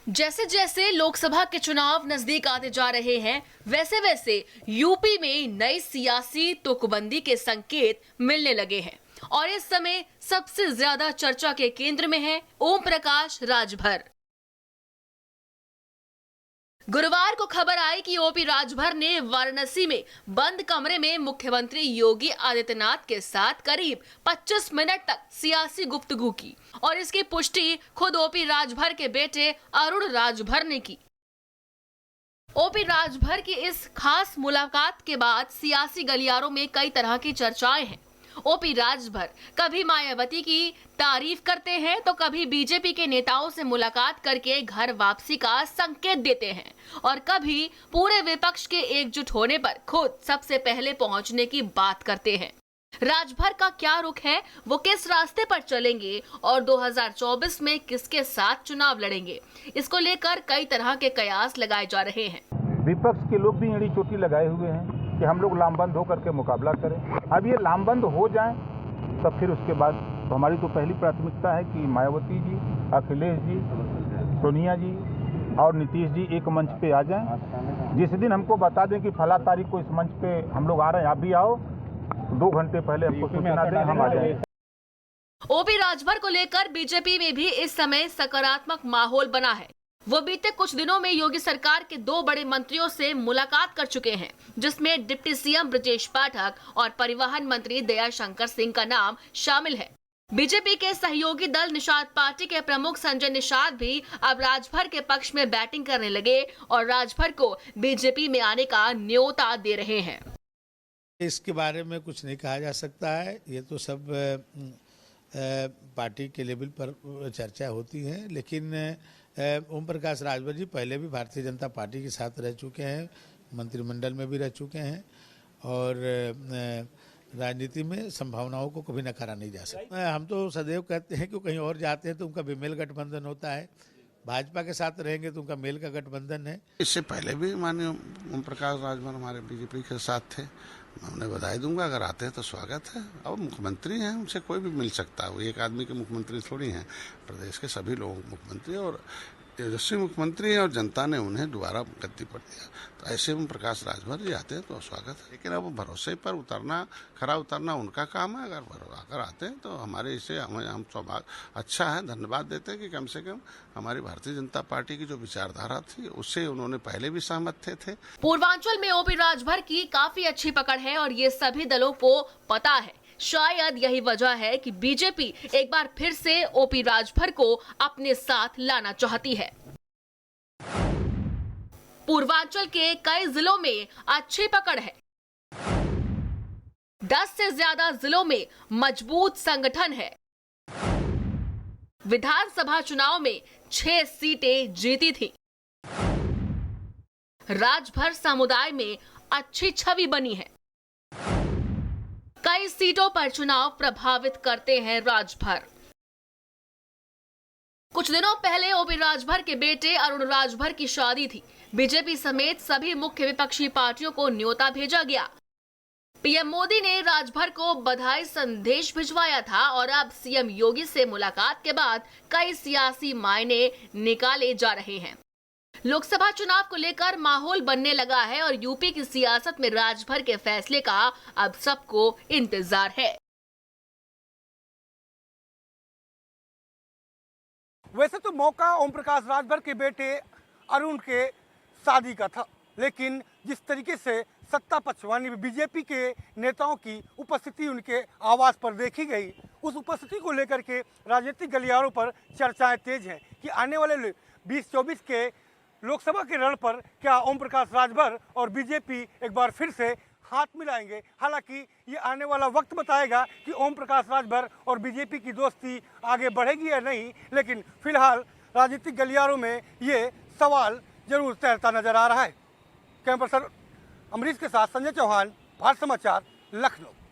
जैसे जैसे लोकसभा के चुनाव नजदीक आते जा रहे हैं, वैसे वैसे यूपी में नई सियासी तुकबंदी के संकेत मिलने लगे हैं और इस समय सबसे ज्यादा चर्चा के केंद्र में है ओम प्रकाश राजभर। गुरुवार को खबर आई कि ओपी राजभर ने वाराणसी में बंद कमरे में मुख्यमंत्री योगी आदित्यनाथ के साथ करीब 25 मिनट तक सियासी गुफ्तगू की और इसकी पुष्टि खुद ओपी राजभर के बेटे अरुण राजभर ने की। ओपी राजभर की इस खास मुलाकात के बाद सियासी गलियारों में कई तरह की चर्चाएं हैं। ओपी राजभर कभी मायावती की तारीफ करते हैं तो कभी बीजेपी के नेताओं से मुलाकात करके घर वापसी का संकेत देते हैं और कभी पूरे विपक्ष के एकजुट होने पर खुद सबसे पहले पहुंचने की बात करते हैं। राजभर का क्या रुख है, वो किस रास्ते पर चलेंगे और 2024 में किसके साथ चुनाव लड़ेंगे, इसको लेकर कई तरह के कयास लगाए जा रहे हैं। विपक्ष के लोग भी एड़ी चोटी लगाए हुए हैं कि हम लोग लामबंद होकर के मुकाबला करें। अब ये लामबंद हो जाएं तब फिर उसके बाद तो हमारी तो पहली प्राथमिकता है कि मायावती जी, अखिलेश जी, सोनिया जी और नीतीश जी एक मंच पे आ जाएं। जिस दिन हमको बता दें कि फला तारीख को इस मंच पे हम लोग आ रहे हैं, आप भी आओ, 2 घंटे पहले हमको सूचना दें, हम आ जाएंगे। ओपी राजभर को लेकर बीजेपी में भी इस समय सकारात्मक माहौल बना है। वो बीते कुछ दिनों में योगी सरकार के 2 बड़े मंत्रियों से मुलाकात कर चुके हैं, जिसमें डिप्टी सीएम ब्रजेश पाठक और परिवहन मंत्री दयाशंकर सिंह का नाम शामिल है। बीजेपी के सहयोगी दल निषाद पार्टी के प्रमुख संजय निषाद भी अब राजभर के पक्ष में बैटिंग करने लगे और राजभर को बीजेपी में आने का न्योता दे रहे हैं। इसके बारे में कुछ नहीं कहा जा सकता है, ये तो सब पार्टी के लेवल पर चर्चा होती है, लेकिन ओम प्रकाश राजभर जी पहले भी भारतीय जनता पार्टी के साथ रह चुके हैं, मंत्रिमंडल में भी रह चुके हैं और राजनीति में संभावनाओं को कभी नकारा नहीं जा सकता। हम तो सदैव कहते हैं कि कहीं और जाते हैं तो उनका बेमेल गठबंधन होता है, भाजपा के साथ रहेंगे तो उनका मेल का गठबंधन है। इससे पहले भी माननीय ओम प्रकाश राजभर हमारे बीजेपी के साथ थे, मैं उन्हें बधाई दूंगा, अगर आते हैं तो स्वागत है। अब मुख्यमंत्री हैं, उनसे कोई भी मिल सकता है, वो एक आदमी के मुख्यमंत्री थोड़ी हैं, प्रदेश के सभी लोगों के मुख्यमंत्री और तेजस्वी मुख्यमंत्री हैं और जनता ने उन्हें दोबारा गद्दी पर दिया, तो ऐसे ओम प्रकाश राजभर जी आते हैं तो स्वागत है। लेकिन अब भरोसे पर उतरना, खरा उतरना उनका काम है, अगर आते हैं तो हमारे इसे हम सौभाग्य अच्छा है, धन्यवाद देते हैं कि कम से कम हमारी भारतीय जनता पार्टी की जो विचारधारा थी उससे उन्होंने पहले भी सहमत थे। पूर्वांचल में ओपी राजभर की काफी अच्छी पकड़ है और ये सभी दलों को पता है। शायद यही वजह है कि बीजेपी एक बार फिर से ओपी राजभर को अपने साथ लाना चाहती है। पूर्वांचल के कई जिलों में अच्छी पकड़ है, 10 से ज्यादा जिलों में मजबूत संगठन है। विधानसभा चुनाव में 6 सीटें जीती थी। राजभर समुदाय में अच्छी छवि बनी है। कई सीटों पर चुनाव प्रभावित करते हैं राजभर। कुछ दिनों पहले ओपी राजभर के बेटे अरुण राजभर की शादी थी। बीजेपी समेत सभी मुख्य विपक्षी पार्टियों को न्योता भेजा गया। पीएम मोदी ने राजभर को बधाई संदेश भिजवाया था और अब सीएम योगी से मुलाकात के बाद कई सियासी मायने निकाले जा रहे हैं। लोकसभा चुनाव को लेकर माहौल बनने लगा है और यूपी की सियासत में राजभर के फैसले का अब सबको इंतजार है। वैसे तो मौका ओम प्रकाश राजभर के बेटे अरुण के शादी का था, लेकिन जिस तरीके से सत्ता पक्षवानी में बीजेपी के नेताओं की उपस्थिति उनके आवास पर देखी गई, उस उपस्थिति को लेकर के राजनीतिक गलियारों पर चर्चाएं तेज हैं कि आने वाले 2024 के लोकसभा के रण पर क्या ओम प्रकाश राजभर और बीजेपी एक बार फिर से हाथ मिलाएंगे। हालांकि ये आने वाला वक्त बताएगा कि ओम प्रकाश राजभर और बीजेपी की दोस्ती आगे बढ़ेगी या नहीं, लेकिन फिलहाल राजनीतिक गलियारों में ये सवाल जरूर तैरता नजर आ रहा है। कैमरा पर्सन अमरीश के साथ संजय चौहान, भारत समाचार, लखनऊ।